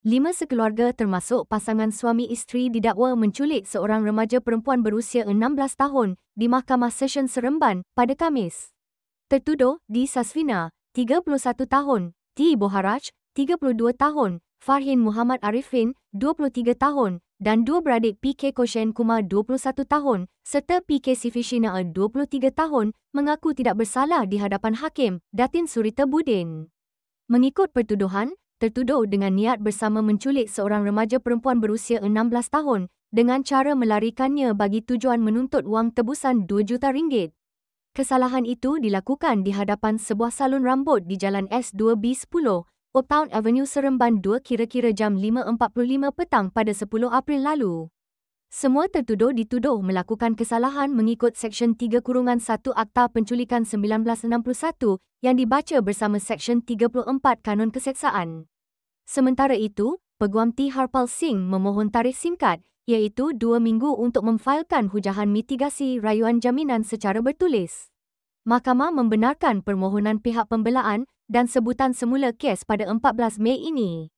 5 sekeluarga termasuk pasangan suami isteri didakwa menculik seorang remaja perempuan berusia 16 tahun di Mahkamah Session Seremban pada Khamis. Tertuduh D. Sasvina, 31 tahun, T. Boharaj, 32 tahun, Farhin Muhammad Arifin, 23 tahun dan dua beradik P.K. Koshen Kumar 21 tahun serta P.K. Sifishina 23 tahun mengaku tidak bersalah di hadapan Hakim Datin Surita Budin. Mengikut pertuduhan, tertuduh dengan niat bersama menculik seorang remaja perempuan berusia 16 tahun dengan cara melarikannya bagi tujuan menuntut wang tebusan RM2 juta. Kesalahan itu dilakukan di hadapan sebuah salon rambut di Jalan S2B10, Uptown Avenue Seremban 2 kira-kira jam 5.45 petang pada 10 April lalu. Semua tertuduh dituduh melakukan kesalahan mengikut Seksyen 3-1 Akta Penculikan 1961 yang dibaca bersama Seksyen 34 Kanun Keseksaan. Sementara itu, Peguam T. Harpal Singh memohon tarikh singkat iaitu 2 minggu untuk memfailkan hujahan mitigasi rayuan jaminan secara bertulis. Mahkamah membenarkan permohonan pihak pembelaan dan sebutan semula kes pada 14 Mei ini.